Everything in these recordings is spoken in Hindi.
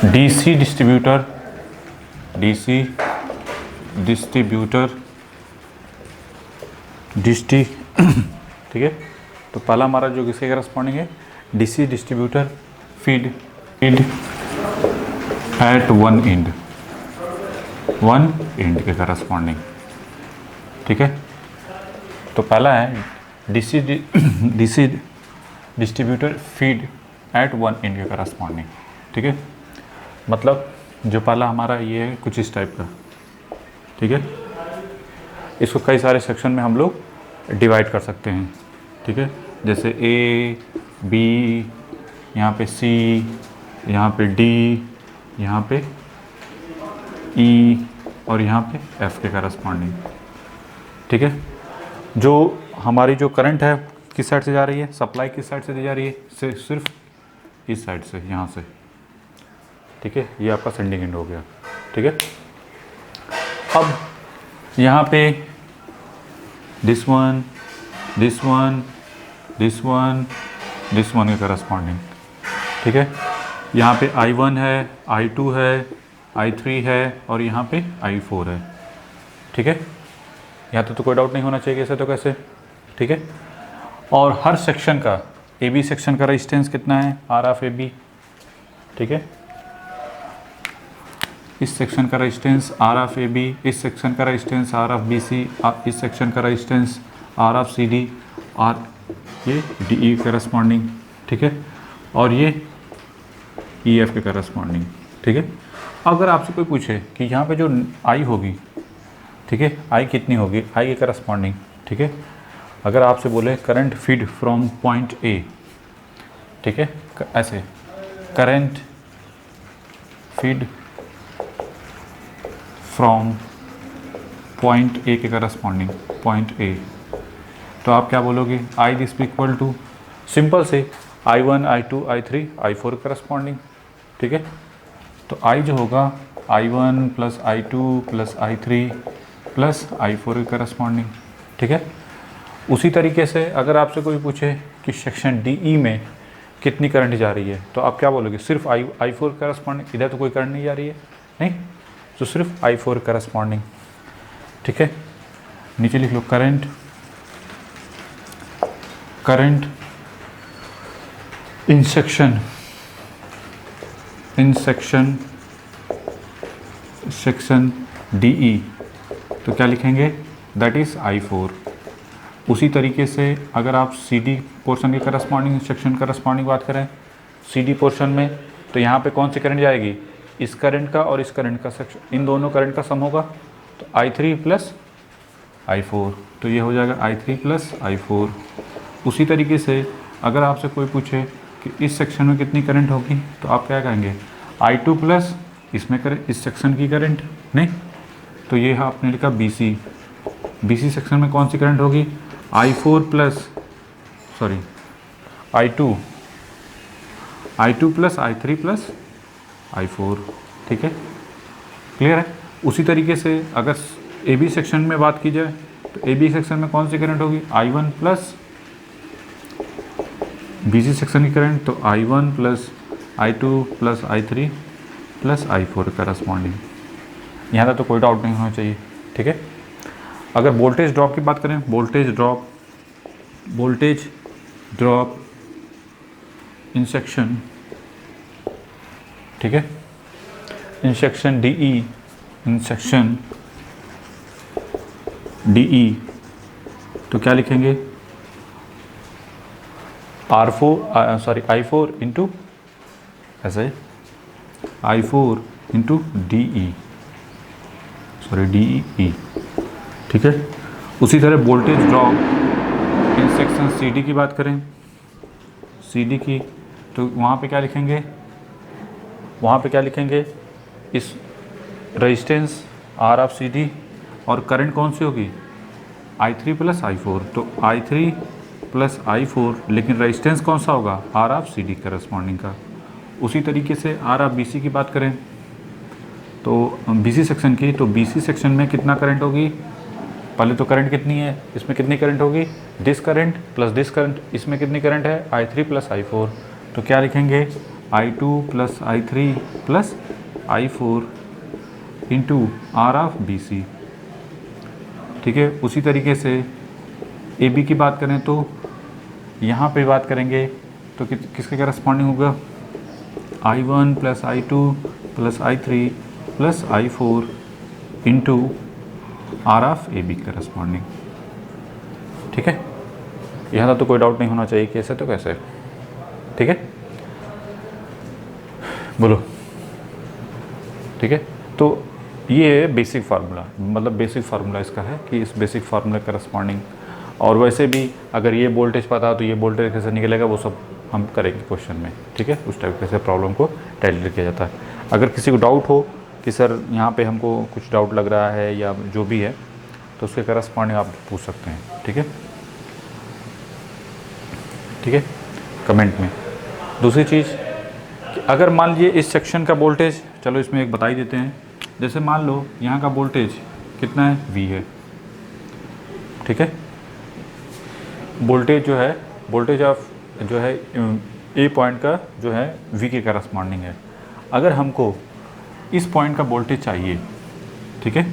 डीसी डिस्ट्रीब्यूटर, डीसी डिस्ट्रीब्यूटर ठीक है। तो पहला हमारा जो किसके करस्पॉन्डिंग है, DC distributor feed at one end के करस्पॉन्डिंग, ठीक है। तो पहला है DC distributor feed at one end के करस्पॉन्डिंग, ठीक है। मतलब जो पहला हमारा ये है कुछ इस टाइप का, ठीक है। इसको कई सारे सेक्शन में हम लोग डिवाइड कर सकते हैं, ठीक है। जैसे ए बी, यहाँ पे सी, यहाँ पे डी, यहाँ पे ई और यहाँ पे एफ के करस्पॉन्डिंग, ठीक है। जो हमारी जो करंट है किस साइड से जा रही है, सप्लाई किस साइड से दी जा रही है, सिर्फ इस साइड से, यहाँ से, ठीक है। ये आपका सेंडिंग एंड हो गया, ठीक है। अब यहाँ पे दिस वन के करस्पॉन्डिंग, ठीक है। यहाँ पे I1 है, I2 है, I3 है और यहाँ पे I4 है, ठीक है। यहाँ तो कोई डाउट नहीं होना चाहिए ऐसे तो कैसे, ठीक है। और हर सेक्शन का AB सेक्शन का रेजिस्टेंस कितना है, R ऑफ AB, ठीक है। इस सेक्शन का रेजिस्टेंस R ऑफ AB, इस सेक्शन का रेजिस्टेंस R ऑफ BC, इस सेक्शन का रेजिस्टेंस R ऑफ CD और ये DE करस्पॉन्डिंग, ठीक है। और ये EF के करस्पॉन्डिंग, ठीक है। अगर आपसे कोई पूछे कि यहाँ पे जो I होगी, ठीक है, I कितनी होगी, I के करस्पॉन्डिंग, ठीक है। अगर आपसे बोले current feed from point A, ठीक है, ऐसे current feed from point A के करस्पॉन्डिंग, पॉइंट A, तो आप क्या बोलोगे, आई दिस इक्वल टू सिंपल से I1 I2 I3 I4 corresponding, ठीक है। तो I जो होगा I1 plus I2 plus I3 plus I4 के करस्पॉन्डिंग, ठीक है। उसी तरीके से अगर आपसे कोई पूछे कि सेक्शन DE में कितनी करंट जा रही है, तो आप क्या बोलोगे, सिर्फ I4 करस्पॉन्डिंग, इधर तो कोई करंट नहीं जा रही है, नहीं, तो सिर्फ I4 करस्पॉन्डिंग, ठीक है। नीचे लिख लो करंट इन सेक्शन DE, तो क्या लिखेंगे, दैट इज़ I4। उसी तरीके से अगर आप CD पोर्शन के करस्पॉन्डिंग सेक्शन करस्पॉन्डिंग बात करें, CD पोर्शन में, तो यहाँ पे कौन सी करंट जाएगी, इस करंट का और इस करंट का सेक्शन, इन दोनों करंट का सम होगा, तो I3 प्लस I4, तो ये हो जाएगा I3 प्लस I4। उसी तरीके से अगर आपसे कोई पूछे कि इस सेक्शन में कितनी करंट होगी, तो आप क्या कहेंगे, I2 प्लस इसमें करें इस सेक्शन की करंट, नहीं, तो ये है आपने लिखा BC सेक्शन में कौन सी करंट होगी, I2 plus I3 plus I4, ठीक है, क्लियर है। उसी तरीके से अगर AB सेक्शन में बात की जाए, तो AB सेक्शन में कौन सी करंट होगी, I1 प्लस BC सेक्शन की करंट, तो I1 plus I2 plus I3 plus I4 corresponding. यहाँ तक तो कोई डाउट नहीं होना चाहिए, ठीक है। अगर वोल्टेज ड्रॉप की बात करें, वोल्टेज ड्रॉप इन सेक्शन, ठीक है, इन सेक्शन DE, तो क्या लिखेंगे, I4 इंटू ऐसे I4 इंटू DE, ठीक है। उसी तरह voltage drop in section CD की बात करें, CD की, तो वहाँ पे क्या लिखेंगे, इस रेजिस्टेंस R ऑफ CD और करंट कौन सी होगी, I3 प्लस I4, तो I3 प्लस I4, लेकिन रेजिस्टेंस कौन सा होगा, R ऑफ CD करस्पॉन्डिंग का। उसी तरीके से R ऑफ BC की बात करें, तो BC सेक्शन की, तो BC सेक्शन में कितना करंट होगी, पहले तो करंट कितनी है, इसमें कितनी करंट होगी, this current plus this current, इसमें कितनी करंट है, I3 प्लस I4, तो क्या लिखेंगे, I2 plus I3 plus I4 into R of B C. ठीक है, उसी तरीके से ए बी की बात करें तो यहाँ पे बात करेंगे तो किसके करस्पॉन्डिंग होगा, I1 plus I2 plus I3 plus I4 into R of A B corresponding. ठीक है, यहाँ तो कोई डाउट नहीं होना चाहिए, कैसे तो कैसे। ठीक है, बोलो। ठीक है, तो ये बेसिक फार्मूला, मतलब बेसिक फार्मूला इसका है कि इस बेसिक फार्मूला करस्पॉन्डिंग। और वैसे भी अगर ये वोल्टेज पता हो तो ये वोल्टेज कैसे निकलेगा वो सब हम करेंगे क्वेश्चन में। ठीक है, उस टाइप से प्रॉब्लम को टैकल किया जाता है। अगर किसी को डाउट हो कि सर यहाँ पे हमको कुछ डाउट लग रहा है या जो भी है, तो उसके करस्पॉन्डिंग आप पूछ सकते हैं। ठीक है, ठीक है, कमेंट में। दूसरी चीज़ कि अगर मान लीजिए इस सेक्शन का वोल्टेज, चलो इसमें एक बता ही देते हैं। जैसे मान लो यहाँ का वोल्टेज कितना है, V है। ठीक है, वोल्टेज जो है, वोल्टेज ऑफ जो है ए पॉइंट का जो है V के करस्पॉन्डिंग है। अगर हमको इस पॉइंट का वोल्टेज चाहिए, ठीक है,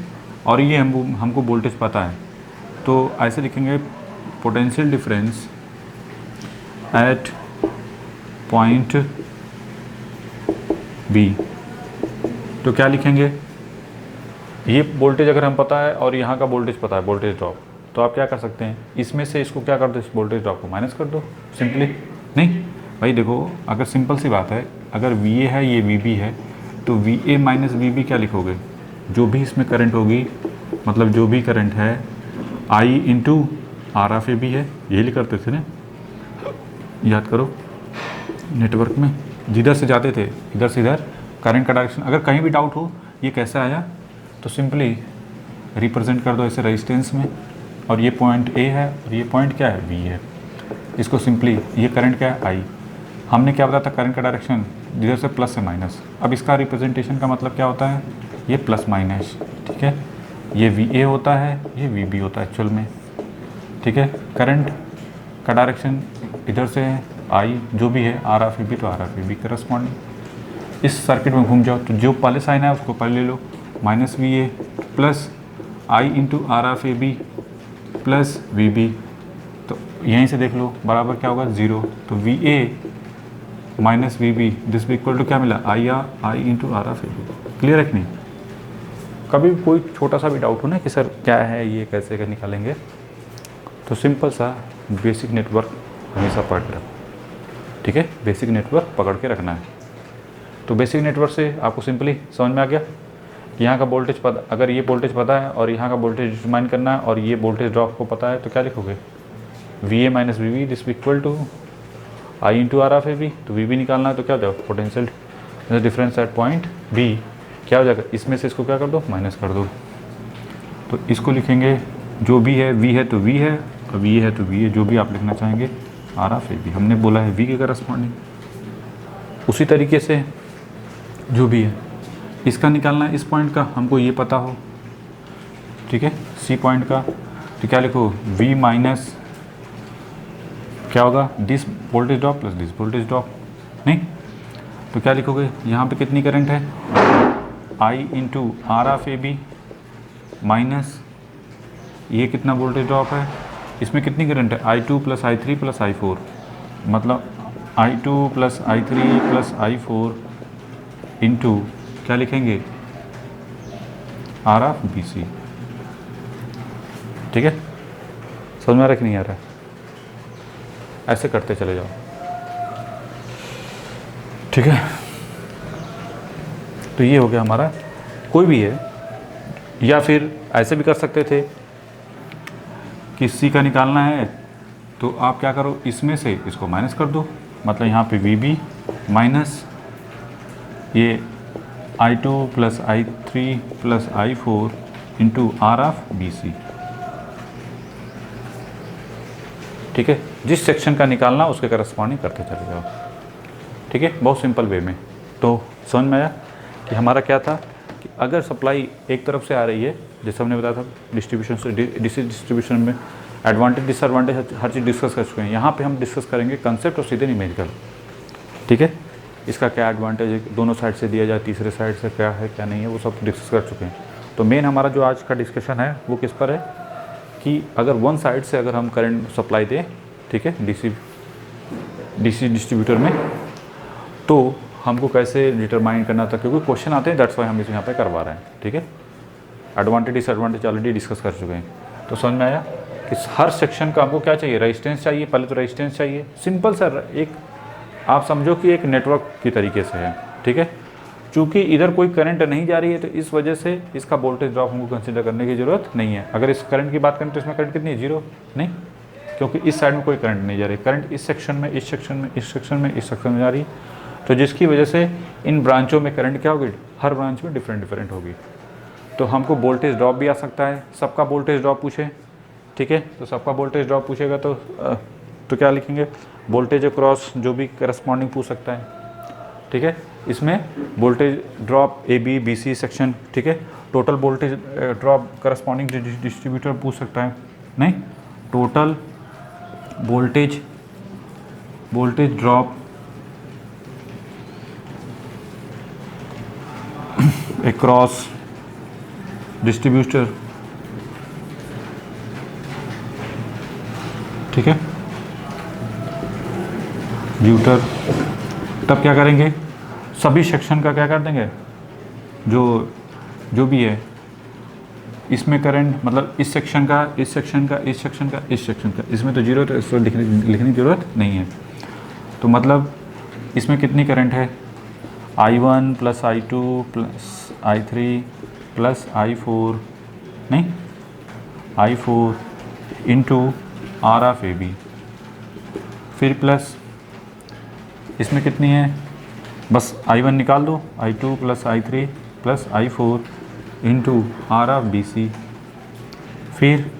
और ये हमको वोल्टेज पता है, तो ऐसे लिखेंगे potential difference at point B। तो क्या लिखेंगे, ये वोल्टेज अगर हम पता है और यहाँ का वोल्टेज पता है, वोल्टेज ड्रॉप, तो आप क्या कर सकते हैं, इसमें से इसको क्या कर दो, इस वोल्टेज ड्रॉप को माइनस कर दो सिंपली। नहीं भाई देखो, अगर सिंपल सी बात है, अगर VA है ये VB है, तो VA माइनस VB क्या लिखोगे, जो भी इसमें करंट होगी, मतलब जो भी करंट है I into R of AB है, यही करते थे ना, याद करो नेटवर्क में जिधर से जाते थे इधर से इधर करंट का डायरेक्शन। अगर कहीं भी डाउट हो ये कैसे आया, तो सिंपली रिप्रेजेंट कर दो ऐसे रेजिस्टेंस में, और ये पॉइंट A है और ये पॉइंट क्या है, B है। इसको सिंपली, ये करंट क्या है, I। हमने क्या बताया था, करंट का डायरेक्शन जिधर से प्लस से माइनस। अब इसका रिप्रेजेंटेशन का मतलब क्या होता है, ये प्लस माइनस। ठीक है, ये VA होता है, ये VB होता है एक्चुअल में। ठीक है, करंट का डायरेक्शन इधर से है I, जो भी है आर ऑफ AB, तो आर ऑफ AB करस्पॉन्डिंग। इस सर्किट में घूम जाओ तो जो पहले साइन है उसको पहले ले लो, minus VA plus I into R of AB plus VB। तो यहीं से देख लो बराबर क्या होगा, 0। तो VA माइनस VB दिस भी इक्वल टू क्या मिला, I into R of AB। Clear है कि नहीं। कभी कोई छोटा सा भी डाउट हो ना कि सर क्या है ये, कैसे निकालेंगे, तो सिंपल सा बेसिक नेटवर्क हमेशा पकड़ रखो। ठीक है, बेसिक नेटवर्क पकड़ के रखना है। तो बेसिक नेटवर्क से आपको सिंपली समझ में आ गया कि यहाँ का वोल्टेज पता, अगर ये वोल्टेज पता है और यहाँ का वोल्टेज डिटरमाइन करना है और ये वोल्टेज ड्रॉप को पता है, तो क्या लिखोगे, VA minus VB this equal to I into R of AB। तो VB निकालना है तो क्या हो जाएगा, potential difference at point B। क्या हो जाएगा, इसमें से इसको क्या कर दो, माइनस कर दो। तो इसको लिखेंगे, जो भी है V है तो V है, और VA है तो VA, जो भी आप लिखना चाहेंगे, आर ऑफ AB। हमने बोला है V के करस्पॉन्डिंग। उसी तरीके से जो भी है इसका निकालना है, इस पॉइंट का हमको ये पता हो। ठीक है, C पॉइंट का, तो क्या लिखो, V माइनस क्या होगा, this voltage drop plus this voltage drop. नहीं तो क्या लिखोगे, यहाँ पे कितनी करंट है, I into R of AB minus ये कितना वोल्टेज ड्रॉप है, इसमें कितनी करंट है, I2 plus I3 plus I4, मतलब I2 plus I3 plus I4 into क्या लिखेंगे, आर ऑफ BC। ठीक है, समझ में आ रहा है कि नहीं आ रहा है, ऐसे करते चले जाओ। ठीक है, तो ये हो गया हमारा, कोई भी है। या फिर ऐसे भी कर सकते थे कि C का निकालना है, तो आप क्या करो, इसमें से इसको माइनस कर दो, मतलब यहाँ पे VB माइनस ये I2 plus I3 plus I4 into R of BC। ठीक है, जिस सेक्शन का निकालना उसके करस्पॉन्डिंग करते चले जाओ। ठीक है, बहुत सिंपल वे में। तो समझ में आया कि हमारा क्या था, कि अगर सप्लाई एक तरफ से आ रही है, जैसे हमने बताया था डिस्ट्रीब्यूशन से, डीसी डिस्ट्रीब्यूशन में एडवांटेज डिसएडवांटेज हर चीज़ डिस्कस कर चुके हैं। यहाँ पे हम डिस्कस करेंगे कंसेप्ट और सीधे न्यूमेरिकल। ठीक है, इसका क्या एडवांटेज है, दोनों साइड से दिया जाए, तीसरे साइड से क्या है क्या नहीं है, वो सब डिस्कस कर चुके हैं। तो मेन हमारा जो आज का डिस्कशन है वो किस पर है कि अगर वन साइड से अगर हम करंट सप्लाई दें, ठीक है, डीसी डिस्ट्रीब्यूटर में, तो हमको कैसे डिटरमाइन करना था, क्योंकि क्वेश्चन आते हैं, दैट्स वाई हम इसे यहाँ पे करवा रहे हैं, ठीक है। एडवांटेज डिसएडवांटेज ऑलरेडी डिस्कस कर चुके हैं। तो समझ में आया कि हर सेक्शन का आपको क्या चाहिए, रेजिस्टेंस चाहिए, पहले तो रेजिस्टेंस चाहिए, सिंपल सर, एक आप समझो कि एक नेटवर्क की तरीके से है, ठीक है। चूँकि इधर कोई करंट नहीं जा रही है तो इस वजह से इसका वोल्टेज ड्रॉप हमको कंसिडर करने की ज़रूरत नहीं है। अगर इस करंट की बात करें तो इसमें करंट कितनी है, 0 नहीं, क्योंकि इस साइड में कोई करंट नहीं जा रही, करंट इस सेक्शन में, इस सेक्शन में, इस सेक्शन में, इस सेक्शन में जा रही है, तो जिसकी वजह से इन ब्रांचों में करंट क्या होगी, हर ब्रांच में डिफरेंट होगी। तो हमको वोल्टेज ड्रॉप भी आ सकता है, सबका वोल्टेज ड्रॉप पूछे, ठीक है, तो सबका वोल्टेज ड्रॉप पूछेगा तो क्या लिखेंगे, वोल्टेज अक्रॉस जो भी करस्पॉन्डिंग पूछ सकता है, ठीक है। इसमें voltage drop A B B C section, ठीक है, total voltage drop corresponding distributor पूछ सकता है, नहीं, total voltage drop across distributor, ठीक है, ड्यूटर। तब क्या करेंगे, सभी सेक्शन का क्या कर देंगे, जो भी है इसमें करंट, मतलब इस सेक्शन का, इस सेक्शन का, इस सेक्शन का, इस सेक्शन का, इसमें तो जीरो, तो इसको लिखने की ज़रूरत नहीं है। तो मतलब इसमें कितनी करंट है, I1 plus I2 plus I3 plus I4, नहीं, I4 into R of A B, फिर प्लस इसमें कितनी है, बस I1 निकाल दो, I2 plus I3 plus I4 into R of B C, फिर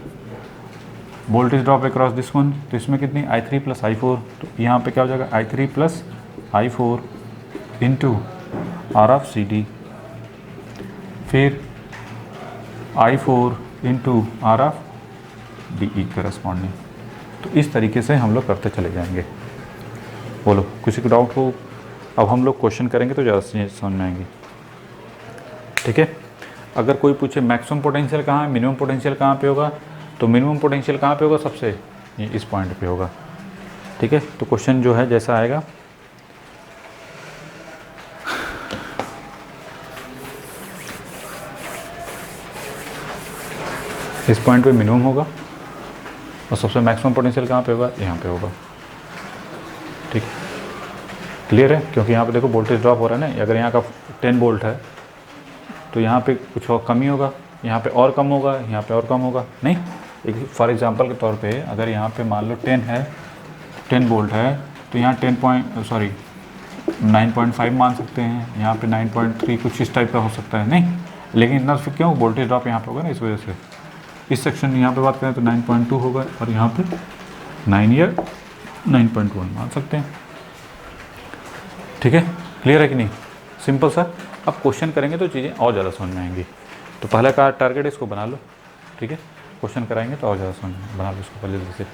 voltage drop across this one, तो इसमें कितनी, I3 प्लस I4, तो यहाँ पे क्या हो जाएगा, I3 plus I4 into R of C D, फिर I4 into R of D E corresponding. तो इस तरीके से हम लोग करते चले जाएंगे। बोलो, किसी को डाउट हो? अब हम लोग क्वेश्चन करेंगे तो ज़्यादा चीज़ें समझ में आएंगी, ठीक है। अगर कोई पूछे मैक्सिमम पोटेंशियल कहाँ है, मिनिमम पोटेंशियल कहाँ पे होगा, तो मिनिमम पोटेंशियल कहाँ पे होगा, सबसे ये इस पॉइंट पे होगा, ठीक है। तो क्वेश्चन जो है जैसा आएगा, इस पॉइंट पे मिनिमम होगा और सबसे मैक्सिमम पोटेंशियल कहाँ पे होगा, यहाँ पे होगा, ठीक है। क्लियर है, क्योंकि यहाँ पे देखो वोल्टेज ड्रॉप हो रहा है ना, अगर यहाँ का 10 वोल्ट है तो यहाँ पे कुछ और कमी होगा, यहाँ पे और कम होगा, यहाँ पे और कम होगा, नहीं। एक फॉर एग्जांपल के तौर पे अगर यहाँ पे मान लो 10 वोल्ट है तो यहाँ 9.5 मान सकते हैं, यहाँ पे 9.3 कुछ इस टाइप का हो सकता है, नहीं। लेकिन इतना फिर क्यों, वोल्टेज ड्रॉप यहाँ पे होगा ना, इस वजह से इस सेक्शन यहाँ पे बात करें तो 9.2 होगा और यहाँ पे 9 या 9.1 मान सकते हैं, ठीक है। क्लियर है कि नहीं, सिंपल सा। अब क्वेश्चन करेंगे तो चीज़ें और ज़्यादा समझ में आएंगी। तो पहला का टारगेट इसको बना लो, ठीक है, क्वेश्चन कराएंगे तो और ज़्यादा समझ में, बना लो इसको पहले से।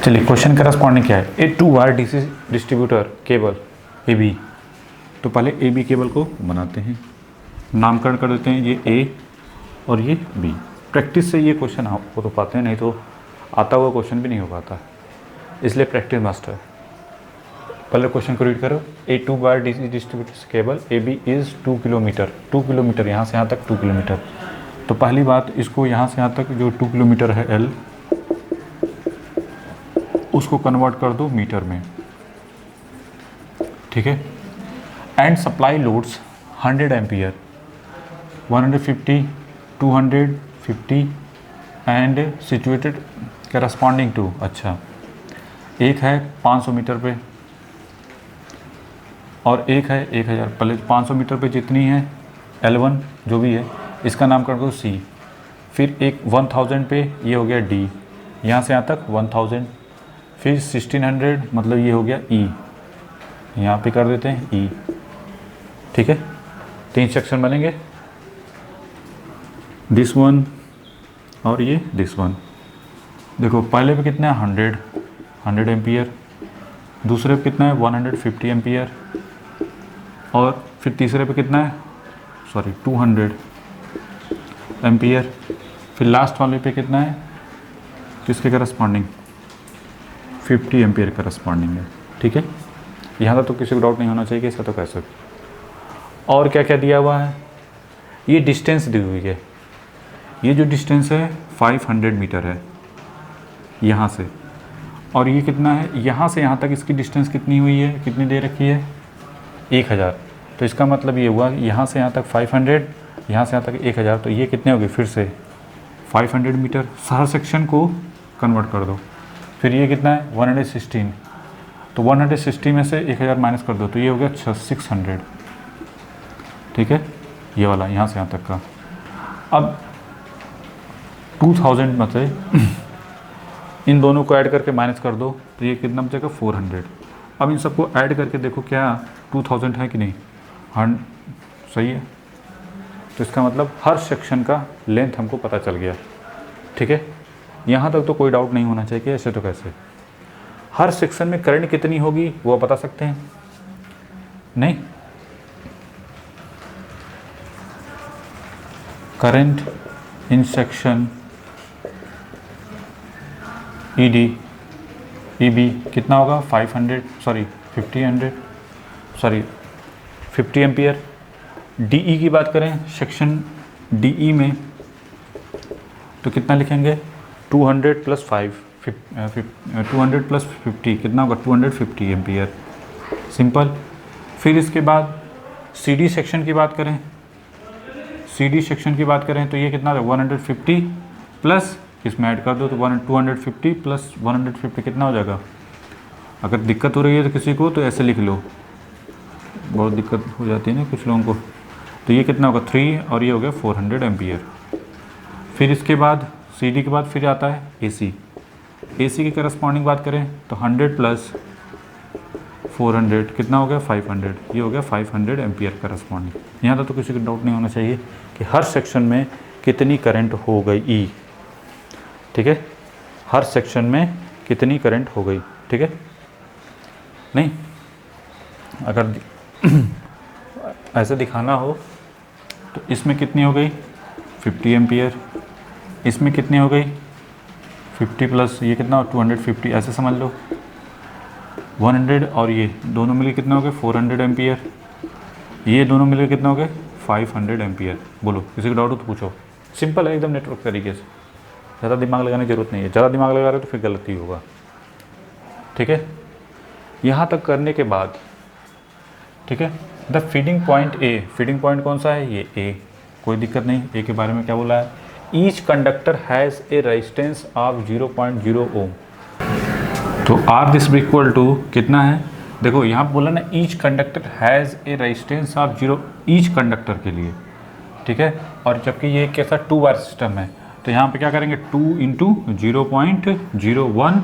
चलिए, क्वेश्चन करस्पॉन्डिंग क्या है, a 2 wire DC distributor cable A B. तो पहले ए बी केबल को बनाते हैं, नामकरण कर देते हैं, ये ए और ये बी। प्रैक्टिस से ये क्वेश्चन आपको तो पाते हैं, नहीं तो आता हुआ क्वेश्चन भी नहीं हो पाता, इसलिए प्रैक्टिस मस्ट है। पहले क्वेश्चन को रीड करो, a 2 wire DC distributor cable A B is 2 kilometre, 2 kilometre, यहाँ से यहाँ तक 2 किलोमीटर। तो पहली बात, इसको यहाँ से यहाँ तक जो 2 किलोमीटर है एल, उसको कन्वर्ट कर दो मीटर में, ठीक है। And supply loads 100 ampere, 150, 250 and situated corresponding to, अच्छा, एक है 500 मीटर पे और एक है 1000। पहले 500 मीटर पे जितनी है L1 जो भी है, इसका नाम कर दो C, फिर एक 1000 पे ये हो गया डी, यहाँ से यहाँ तक 1000, फिर 1600 मतलब ये हो गया ई, यहाँ पे कर देते हैं ई। ठीक है, 3 सेक्शन बनेंगे, दिस वन और ये दिस वन। देखो पहले पे कितना है 100 एम्पियर, दूसरे पे कितना है 150 एम्पियर, और फिर तीसरे पे कितना है 200 एम्पियर, फिर लास्ट वाले पे कितना है, किसके करस्पॉन्डिंग 50 एम्पियर करस्पॉन्डिंग है। ठीक है, यहाँ तक तो किसी को डाउट नहीं होना चाहिए कि ऐसा तो कैसे। और क्या क्या दिया हुआ है, ये डिस्टेंस दी हुई है, ये जो डिस्टेंस है 500 मीटर है यहाँ से, और ये कितना है यहाँ से यहाँ तक इसकी डिस्टेंस कितनी हुई है, कितनी दे रखी है 1000। तो इसका मतलब ये हुआ यहाँ से यहाँ तक 500, यहाँ से यहाँ तक 1000, तो ये कितने हो गए फिर से 500 मीटर। हर सेक्शन को कन्वर्ट कर दो, फिर ये कितना है 116, तो 160 में से 1000 माइनस कर दो, तो ये हो गया 600। ठीक है, ये वाला यहाँ से यहाँ तक का। अब 2000 में से इन दोनों को ऐड करके माइनस कर दो, तो ये कितना बचेगा 400। अब इन सबको ऐड करके देखो क्या 2000 है कि नहीं, सही है। तो इसका मतलब हर सेक्शन का लेंथ हमको पता चल गया। ठीक है, यहाँ तक तो कोई डाउट नहीं होना चाहिए कि ऐसे तो कैसे। हर सेक्शन में करंट कितनी होगी वो बता सकते हैं, नहीं? Current in section ED EB कितना होगा 50 एम्पियर। डीई की बात करें सेक्शन डीई में तो कितना लिखेंगे 200 प्लस 50 कितना होगा 250 एम्पियर, सिंपल। फिर इसके बाद सीडी सेक्शन की बात करें, तो ये कितना होगा 150 प्लस इसमें ऐड कर दो तो 250 प्लस 150 कितना हो जाएगा। अगर दिक्कत हो रही है तो किसी को तो ऐसे लिख लो, बहुत दिक्कत हो जाती है ना कुछ लोगों को। तो ये कितना होगा 3 और ये हो गया 400 एम्पियर। फिर इसके बाद सीडी के बाद फिर आता है एसी की करस्पॉन्डिंग बात करें तो 100 प्लस 400 कितना हो गया 500, ये हो गया 500 एम्पियर करस्पॉन्डिंग। यहाँ तक तो किसी को डाउट नहीं होना चाहिए कि हर सेक्शन में कितनी करंट हो गई ई। ठीक है, हर सेक्शन में कितनी करंट हो गई। ठीक है, नहीं अगर ऐसे दिखाना हो तो इसमें कितनी हो गई 50 एम्पियर, इसमें कितनी हो गई 50 प्लस ये कितना 250, ऐसे समझ लो 100 और ये दोनों मिलकर कितना हो गए 400 एम्पियर, ये दोनों मिलकर कितना हो गए 500 एम्पियर। बोलो किसी को डाउट हो तो पूछो, सिंपल है एकदम नेटवर्क तरीके से, ज़्यादा दिमाग लगाने की जरूरत नहीं है। ज़्यादा दिमाग लगा रहे हो तो फिर गलती होगा। ठीक है, यहाँ तक करने के बाद ठीक है the feeding point A, feeding point कौन सा है ये ए, कोई दिक्कत नहीं। ए के बारे में क्या बोला है, each conductor has a resistance of 0.0 ओम। तो आर दिस इक्वल टू कितना है, देखो यहाँ पर बोला ना each conductor has a resistance of 0 each conductor के लिए। ठीक है, और जबकि ये कैसा 2 वायर सिस्टम है तो यहाँ पे क्या करेंगे 2 इंटू 0.01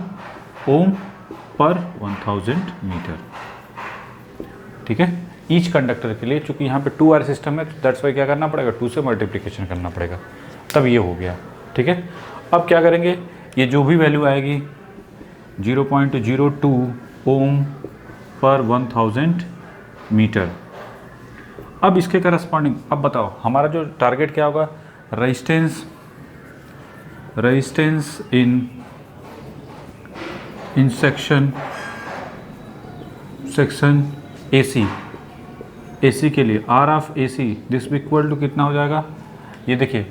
ओम पर 1000 मीटर। ठीक है, ईच कंडक्टर के लिए, चूँकि यहाँ पे 2 वायर सिस्टम है तो दैट्स वाई क्या करना पड़ेगा 2 से मल्टीप्लिकेशन करना पड़ेगा, तब ये हो गया। ठीक है, अब क्या करेंगे, ये जो भी वैल्यू आएगी 0.02 ओम पर 1000 मीटर। अब इसके करस्पॉन्डिंग अब बताओ हमारा जो टारगेट क्या होगा, रेजिस्टेंस इन सेक्शन एसी के लिए R of AC this equal to कितना हो जाएगा, ये देखिए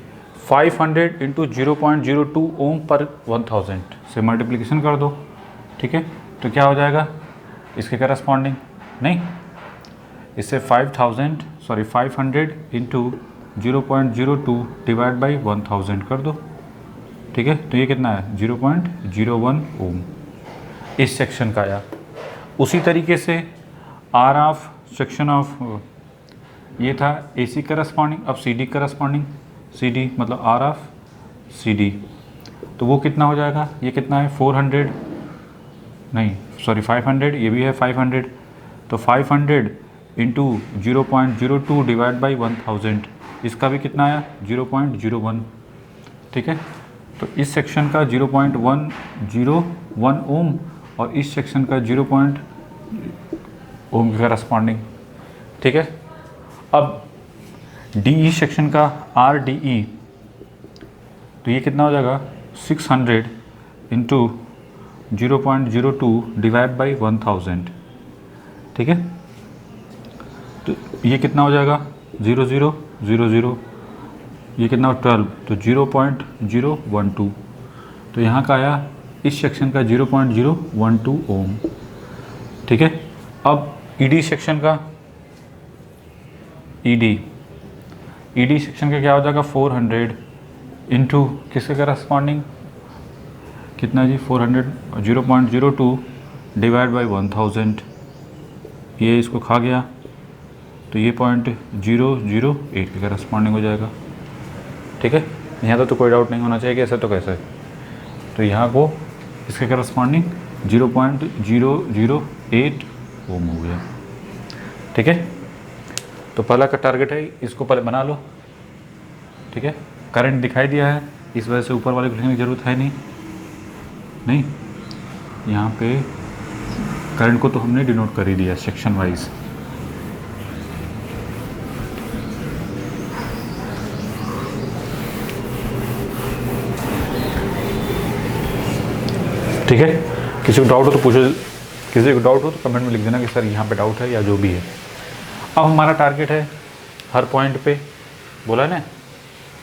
500 इंटू 0.02 ओम पर 1000 से मल्टीप्लिकेशन कर दो। ठीक है, तो क्या हो जाएगा इसके करस्पॉन्डिंग, नहीं इससे 500 इंटू 0.02 डिवाइड बाई 1000 कर दो। ठीक है, तो ये कितना है 0.01 ओम इस सेक्शन का आया। उसी तरीके से आर ऑफ सेक्शन ऑफ ये था एसी करस्पॉन्डिंग, अब सीडी करस्पॉन्डिंग, सीडी मतलब आर ऑफ सी डी, तो वो कितना हो जाएगा, ये कितना है 400, नहीं सॉरी 500, ये भी है 500, तो 500 इंटू 0.02 डिवाइड बाई 1000, इसका भी कितना आया 0.01, ठीक है। तो इस सेक्शन का 0.101 ओम और इस सेक्शन का 0. ओम के करस्पॉन्डिंग, ठीक है। अब डी सेक्शन का आर डी ई, तो ये कितना हो जाएगा 600 इंटू 0.02 डिवाइड बाई 1000, ठीक है। तो ये कितना हो जाएगा 0000, ये कितना 12, तो 0.012, तो यहाँ का आया इस सेक्शन का 0.012 ओम, ठीक है। अब ईडी सेक्शन का, ईडी सेक्शन का क्या हो जाएगा 400 इंटू किसके करस्पॉन्डिंग, कितना जी 400, 0.02 डिवाइड बाई 1000, ये इसको खा गया, तो ये 0.008 के करस्पॉन्डिंग हो जाएगा, ठीक है। यहाँ तो कोई डाउट नहीं होना चाहिए कि ऐसे तो कैसे, तो यहाँ को इसके करस्पॉन्डिंग 0.008 ओम हो गया, ठीक है। तो पहला का टारगेट है, इसको पहले बना लो, ठीक है। करंट दिखाई दिया है, इस वजह से ऊपर वाले को लिखने की ज़रूरत है नहीं, यहाँ पे करंट को तो हमने डिनोट कर ही दिया सेक्शन वाइज, ठीक है। किसी को डाउट हो तो पूछो, किसी को डाउट हो तो कमेंट में लिख देना कि सर यहाँ पे डाउट है या जो भी है। अब हमारा टारगेट है हर पॉइंट पे, बोला ना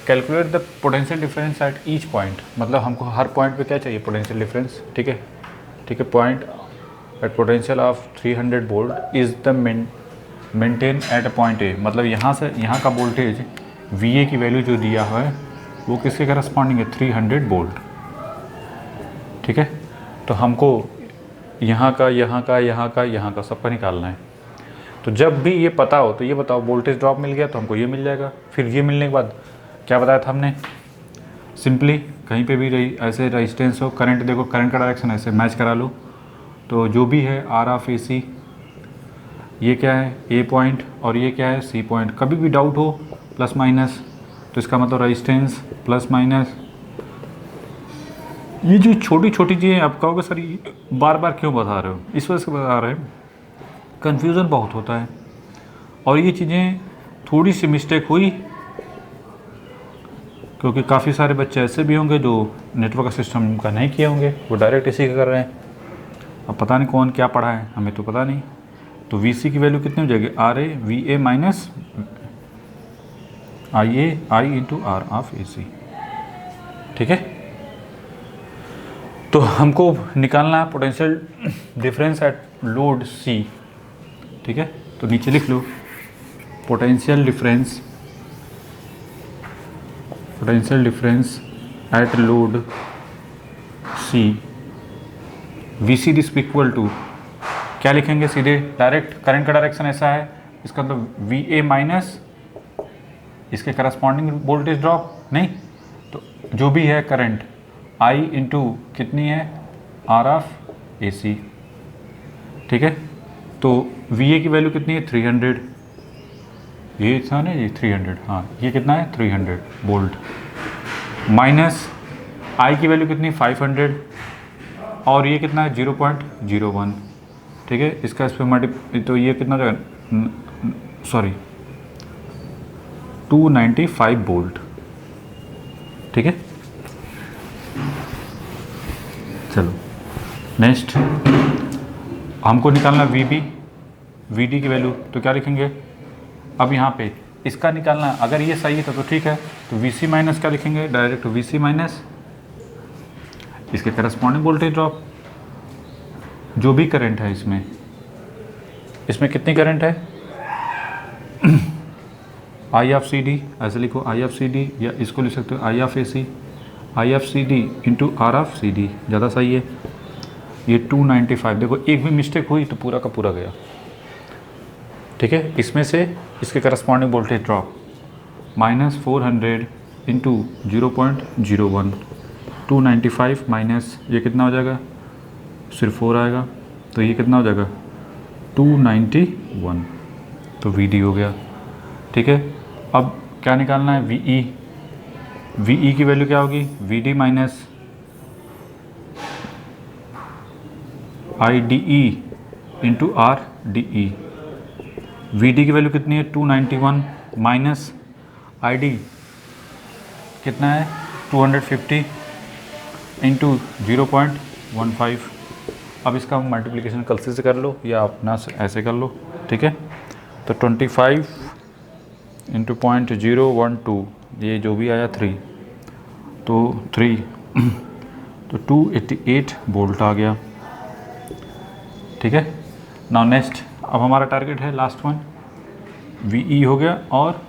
calculate the potential difference at each point, मतलब हमको हर पॉइंट पे क्या चाहिए पोटेंशियल डिफरेंस, ठीक है। Point at potential of 300 volt is the maintain at a point A, मतलब यहाँ से यहाँ का वोल्टेज वी ए की वैल्यू जो दिया है वो किसके करस्पॉन्डिंग है 300 वोल्ट, ठीक है। तो हमको यहाँ का सबका निकालना है। तो जब भी ये पता हो तो ये बताओ वोल्टेज ड्रॉप मिल गया तो हमको ये मिल जाएगा। फिर ये मिलने के बाद क्या बताया था हमने, सिंपली कहीं पे भी ऐसे रेजिस्टेंस हो, करंट देखो करंट का डायरेक्शन ऐसे मैच करा लो, तो जो भी है आर ऑफ ए सी, ये क्या है ए पॉइंट और ये क्या है सी पॉइंट। कभी भी डाउट हो प्लस माइनस, तो इसका मतलब रेजिस्टेंस प्लस माइनस, ये जो छोटी छोटी चीज़ें आप कहोगे सर ये बार बार क्यों बता रहे हो, इस वजह से बता रहे हैं, कन्फ्यूज़न बहुत होता है। और ये चीज़ें थोड़ी सी मिस्टेक हुई क्योंकि काफ़ी सारे बच्चे ऐसे भी होंगे जो नेटवर्क सिस्टम का नहीं किए होंगे, वो डायरेक्ट इसी का कर रहे हैं। अब पता नहीं कौन क्या पढ़ा है, हमें तो पता नहीं। तो वी सी की वैल्यू कितनी हो जाएगी R A V A minus I into R of A C, ठीक है। तो हमको निकालना है potential difference at load C, ठीक है। तो नीचे लिख लो potential difference at load C, V C this equal to क्या लिखेंगे सीधे डायरेक्ट, करंट का डायरेक्शन ऐसा है, इसका मतलब वी ए माइनस इसके करस्पॉन्डिंग वोल्टेज ड्रॉप, नहीं तो जो भी है करंट आई इंटू कितनी है आर ऑफ ए सी, ठीक है। तो वी ए की वैल्यू कितनी है 300, ये था ना ये 300, हाँ ये कितना है 300 वोल्ट, माइनस आई की वैल्यू कितनी 500 और ये कितना है 0.01, ठीक है। इसका इस पर तो ये कितना जाएगा, सॉरी 295 वोल्ट, ठीक है। चलो नेक्स्ट हमको निकालना वी डी की वैल्यू, तो क्या लिखेंगे अब यहाँ पे इसका निकालना, अगर ये सही था तो ठीक है, तो वी सी माइनस क्या लिखेंगे डायरेक्ट वी सी माइनस इसके करस्पॉन्डिंग वोल्टेज ड्रॉप, जो भी करंट है इसमें कितनी करंट है आई ऑफ सी डी, ऐसे लिखो आई ऑफ सी डी, या इसको लिख सकते हो I of A C, I of C D into R of C D, ज़्यादा सही है। ये 295, देखो एक भी मिस्टेक हुई तो पूरा का पूरा गया, ठीक है। इसमें से इसके corresponding voltage drop -400 into 0.01, 295 minus ये कितना हो जाएगा, सिर्फ 4 आएगा, तो ये कितना हो जाएगा 291, तो वी हो गया। ठीक है, अब क्या निकालना है, वी की वैल्यू क्या होगी, V D minus I D E into R D E. V D की वैल्यू कितनी है 291 माइनस आई डी कितना है 250 इंटू 0.15। अब इसका मल्टीप्लिकेशन कल से कर लो या अपना ऐसे कर लो। ठीक है, तो 25 इंटू 0.012, ये जो भी आया 3, तो 3 तो 288 वोल्ट आ गया। ठीक है, नाउ नेक्स्ट, अब हमारा टारगेट है लास्ट वन, वी हो गया और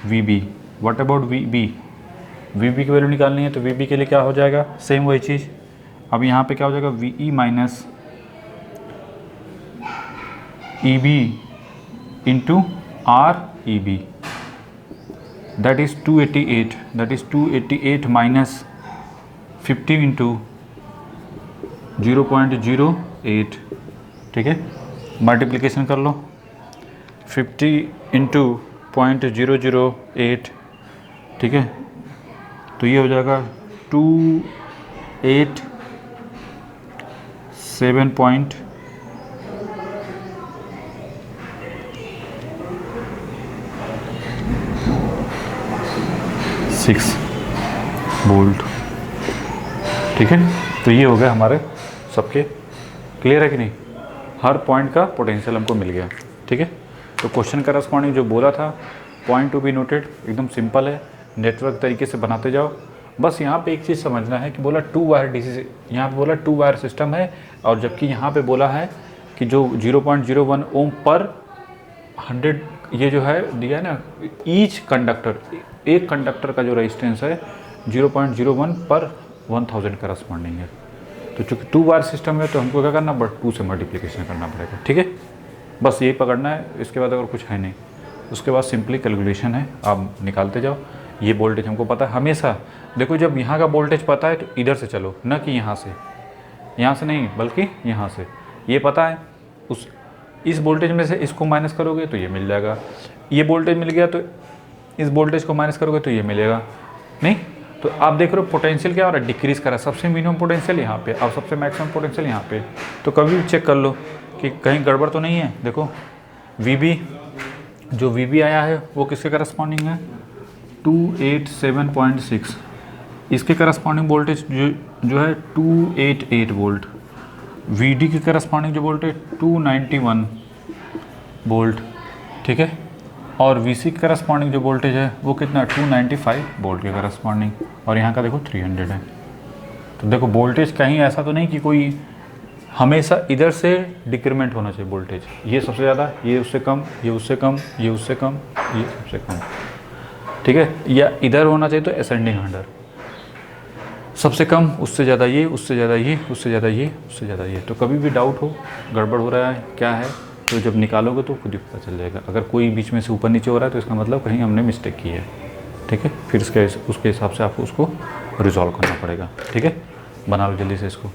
V B. What about V B की वैल्यू निकालनी है, तो वी बी के लिए क्या हो जाएगा, सेम वही चीज़। अब यहाँ पे क्या हो जाएगा, V E minus E B into R E B, that is 288, that is 288 minus 50 into 0.08। ठीक है, मल्टीप्लिकेशन कर लो, 50 इंटू 0.008। ठीक है, तो ये हो जाएगा 287.6 वोल्ट। ठीक है, तो ये हो गया हमारे सबके, क्लियर है कि नहीं, हर पॉइंट का पोटेंशियल हमको मिल गया। ठीक है, तो क्वेश्चन करस्पॉन्डिंग जो बोला था, पॉइंट टू बी नोटेड, एकदम सिंपल है, नेटवर्क तरीके से बनाते जाओ। बस यहाँ पे एक चीज़ समझना है कि बोला 2 वायर डीसी, यहाँ पे बोला 2 वायर सिस्टम है, और जबकि यहाँ पे बोला है कि जो 0.01 ओम पर 100, ये जो है दिया है ना, ईच कंडक्टर, एक कंडक्टर का जो रेजिस्टेंस है 0.01 पर 1000 करस्पॉन्डिंग है। तो चूँकि 2 वायर सिस्टम है तो हमको क्या करना, बट 2 से मल्टीप्लिकेशन करना पड़ेगा। ठीक है, बस यही पकड़ना है, इसके बाद अगर कुछ है नहीं। उसके बाद सिंपली कैलकुलेशन है, आप निकालते जाओ। ये वोल्टेज हमको पता है, हमेशा देखो जब यहाँ का वोल्टेज पता है तो इधर से चलो, न कि यहाँ से नहीं, बल्कि यहाँ से। ये पता है, इस वोल्टेज में से इसको माइनस करोगे तो ये मिल जाएगा, ये वोल्टेज मिल गया तो इस वोल्टेज को माइनस करोगे तो ये मिलेगा। नहीं तो आप देख रहे हो पोटेंशियल क्या हो रहा है, डिक्रीज़ कर रहा है। सबसे मिनिमम पोटेंशियल यहाँ पे और सबसे मैक्सिमम पोटेंशियल यहाँ पे। तो कभी भी चेक कर लो कि कहीं गड़बड़ तो नहीं है। देखो वी जो वी आया है वो किसके करस्पॉन्डिंग है, 287.6। इसके करस्पॉन्डिंग वोल्टेज जो है 288 वोल्ट। वी डी के करस्पॉन्डिंग जो वोल्टेज 291 वोल्ट। ठीक है, और वी सी के करस्पॉन्डिंग जो वोल्टेज है वो कितना, 295 वोल्ट के करस्पॉन्डिंग, और यहाँ का देखो 300 है। तो देखो वोल्टेज कहीं ऐसा तो नहीं कि कोई हमेशा इधर से डिक्रीमेंट होना चाहिए वोल्टेज, ये सबसे ज़्यादा, ये उससे कम, ये उससे कम, ये उससे कम, ये सबसे कम। ठीक है, या इधर होना चाहिए तो असेंडिंग ऑर्डर, सबसे कम, उससे ज़्यादा ये, उससे ज़्यादा ये, उससे ज़्यादा ये, उससे ज़्यादा ये। तो कभी भी डाउट हो, गड़बड़ हो रहा है क्या है, तो जब निकालोगे तो खुद ही पता चल जाएगा। अगर कोई बीच में से ऊपर नीचे हो रहा है तो इसका मतलब कहीं हमने मिस्टेक की है। ठीक है, फिर उसके हिसाब से आपको उसको रिजॉल्व करना पड़ेगा। ठीक है, बना लो जल्दी से इसको।